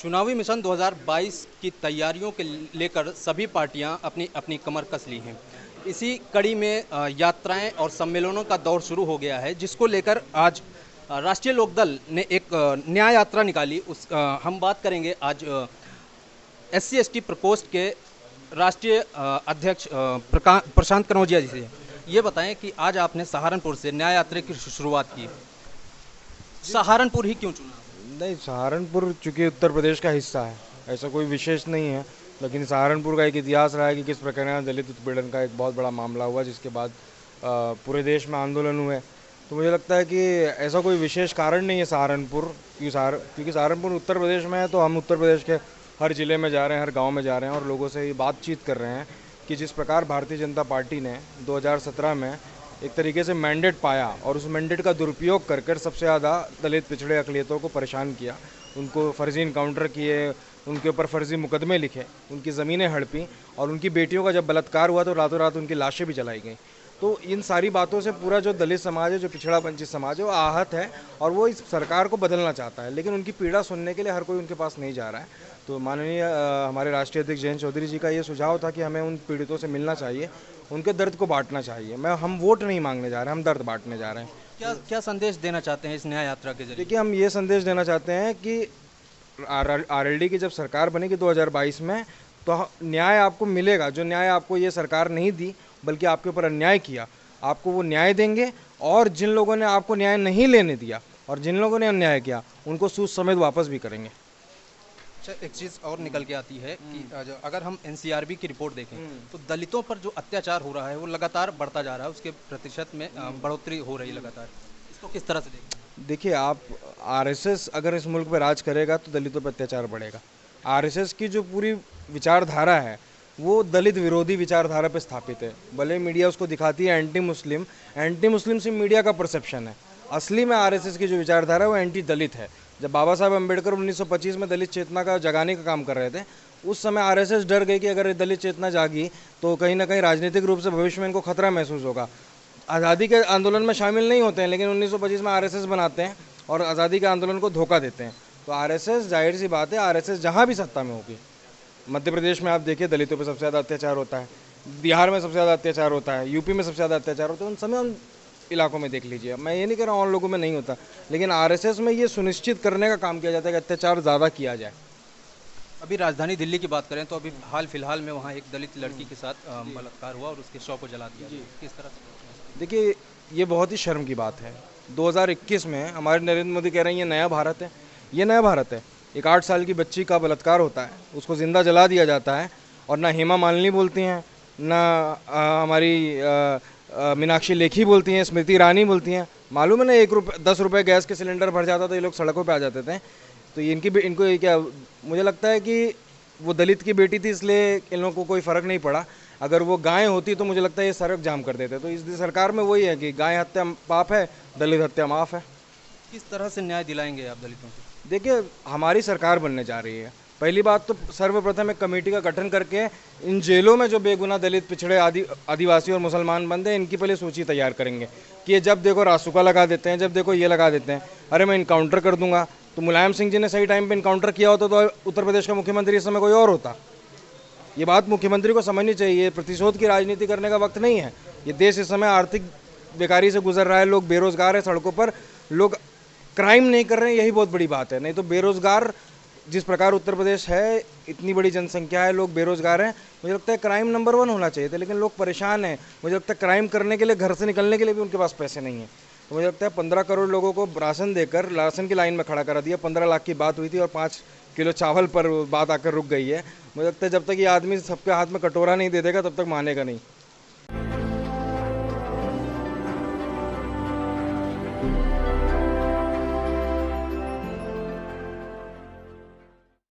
चुनावी मिशन 2022 की तैयारियों के लेकर सभी पार्टियां अपनी अपनी कमर कस ली हैं। इसी कड़ी में यात्राएं और सम्मेलनों का दौर शुरू हो गया है, जिसको लेकर आज राष्ट्रीय लोकदल ने एक न्याय यात्रा निकाली। हम बात करेंगे आज SC ST प्रकोष्ठ के राष्ट्रीय अध्यक्ष प्रशांत कनौजिया जी से। ये बताएं कि आज आपने सहारनपुर से न्याय यात्रा की शुरुआत की। सहारनपुर ही क्यों चुना? नहीं, सहारनपुर चूँकि उत्तर प्रदेश का हिस्सा है, ऐसा कोई विशेष नहीं है, लेकिन सहारनपुर का एक इतिहास रहा है कि किस प्रकार यहाँ दलित उत्पीड़न का एक बहुत बड़ा मामला हुआ, जिसके बाद पूरे देश में आंदोलन हुए। तो मुझे लगता है कि ऐसा कोई विशेष कारण नहीं है सहारनपुर, क्योंकि सहारनपुर उत्तर प्रदेश में है, तो हम उत्तर प्रदेश के हर ज़िले में जा रहे हैं, हर गाँव में जा रहे हैं और लोगों से ये बातचीत कर रहे हैं कि जिस प्रकार भारतीय जनता पार्टी ने 2017 में एक तरीके से मैंडेट पाया और उस मैंडेट का दुरुपयोग कर कर सबसे ज़्यादा दलित पिछड़े अक़लियतों को परेशान किया, उनको फर्जी इनकाउंटर किए, उनके ऊपर फर्जी मुकदमे लिखे, उनकी ज़मीनें हड़पी और उनकी बेटियों का जब बलात्कार हुआ तो रातों रात उनकी लाशें भी जलाई गई। तो इन सारी बातों से पूरा जो दलित समाज है, जो पिछड़ा वंचित समाज है, वो आहत है और वो इस सरकार को बदलना चाहता है, लेकिन उनकी पीड़ा सुनने के लिए हर कोई उनके पास नहीं जा रहा है। तो माननीय हमारे राष्ट्रीय अध्यक्ष जयंत चौधरी जी का ये सुझाव था कि हमें उन पीड़ितों से मिलना चाहिए, उनके दर्द को बांटना चाहिए। हम वोट नहीं मांगने जा रहे हैं, हम दर्द बांटने जा रहे हैं। क्या संदेश देना चाहते हैं इस न्याय यात्रा के जरिए? देखिए, हम ये संदेश देना चाहते हैं कि RLD की जब सरकार बनेगी 2022 में, तो न्याय आपको मिलेगा। जो न्याय आपको ये सरकार नहीं दी, बल्कि आपके ऊपर अन्याय किया, आपको वो न्याय देंगे। और जिन लोगों ने आपको न्याय नहीं लेने दिया और जिन लोगों ने अन्याय किया, उनको सूद समेत वापस भी करेंगे। अच्छा, एक चीज़ और निकल के आती है कि अगर हम NCRB की रिपोर्ट देखें तो दलितों पर जो अत्याचार हो रहा है वो लगातार बढ़ता जा रहा है, उसके प्रतिशत में बढ़ोतरी हो रही है लगातार। इसको किस तरह से देखें? देखिए, आप RSS अगर इस मुल्क पर राज करेगा तो दलितों पर अत्याचार बढ़ेगा। RSS की जो पूरी विचारधारा है वो दलित विरोधी विचारधारा पर स्थापित है। भले मीडिया उसको दिखाती है एंटी मुस्लिम से मीडिया का परसेप्शन है। असली में RSS की जो विचारधारा है वो एंटी दलित है। जब बाबा साहब अम्बेडकर 1925 में दलित चेतना का जगाने का काम कर रहे थे, उस समय RSS डर गई कि अगर दलित चेतना जागी तो कहीं ना कहीं राजनीतिक रूप से भविष्य में इनको खतरा महसूस होगा। आज़ादी के आंदोलन में शामिल नहीं होते हैं, लेकिन 1925 में RSS बनाते हैं और आज़ादी के आंदोलन को धोखा देते हैं। तो RSS, जाहिर सी बात है, RSS जहाँ भी सत्ता में होगी, मध्य प्रदेश में आप देखिए दलितों पर सबसे ज़्यादा अत्याचार होता है, बिहार में सबसे ज़्यादा अत्याचार होता है, UP में सबसे ज़्यादा अत्याचार होता है, उन समय इलाकों में देख लीजिए। मैं ये नहीं कह रहा हूँ और लोगों में नहीं होता, लेकिन RSS में ये सुनिश्चित करने का काम किया जाता है कि अत्याचार ज़्यादा किया जाए। अभी राजधानी दिल्ली की बात करें तो अभी हाल फिलहाल में वहाँ एक दलित लड़की के साथ बलात्कार हुआ और उसके शव को जला दिया। किस तरह से? देखिए, ये बहुत ही शर्म की बात है। 2021 में हमारे नरेंद्र मोदी कह रहे हैं ये नया भारत है। ये नया भारत है? एक 8 साल की बच्ची का बलात्कार होता है, उसको ज़िंदा जला दिया जाता है और ना हेमा मालिनी बोलती हैं, ना हमारी मीनाक्षी लेखी बोलती हैं, स्मृति ईरानी बोलती हैं। मालूम है ना, 10 रुपये गैस के सिलेंडर भर जाता तो ये लोग सड़कों पे आ जाते थे। तो इनको ये क्या, मुझे लगता है कि वो दलित की बेटी थी इसलिए इन लोगों को कोई फ़र्क नहीं पड़ा। अगर वो गाय होती तो मुझे लगता है ये सड़क जाम कर देते। तो इस सरकार में वही है कि गाय हत्या पाप है, दलित हत्या माफ़ है। किस तरह से न्याय दिलाएंगे आप दलितों को? देखिए, हमारी सरकार बनने जा रही है। पहली बात तो सर्वप्रथम एक कमेटी का गठन करके इन जेलों में जो बेगुनाह दलित, पिछड़े, आदिवासी और मुसलमान बंद हैं, इनकी पहले सूची तैयार करेंगे कि ये जब देखो रासुका लगा देते हैं, जब देखो ये लगा देते हैं, अरे मैं इनकाउंटर कर दूंगा। तो मुलायम सिंह जी ने सही टाइम पे इनकाउंटर किया होता तो उत्तर प्रदेश का मुख्यमंत्री इस समय कोई और होता। ये बात मुख्यमंत्री को समझनी चाहिए। प्रतिशोध की राजनीति करने का वक्त नहीं है। ये देश इस समय आर्थिक बेकारी से गुजर रहा है, लोग बेरोजगार है, सड़कों पर लोग क्राइम नहीं कर रहे हैं, यही बहुत बड़ी बात है। नहीं तो बेरोजगार जिस प्रकार उत्तर प्रदेश है, इतनी बड़ी जनसंख्या है, लोग बेरोजगार हैं, मुझे लगता है क्राइम नंबर 1 होना चाहिए था, लेकिन लोग परेशान हैं। मुझे लगता है क्राइम करने के लिए, घर से निकलने के लिए भी उनके पास पैसे नहीं हैं। तो मुझे लगता है 15 करोड़ लोगों को राशन देकर राशन की लाइन में खड़ा करा दिया। 15 लाख की बात हुई थी और 5 किलो चावल पर बात आकर रुक गई है। मुझे लगता है जब तक ये आदमी सबके हाथ में कटोरा नहीं दे देगा तब तक मानेगा नहीं।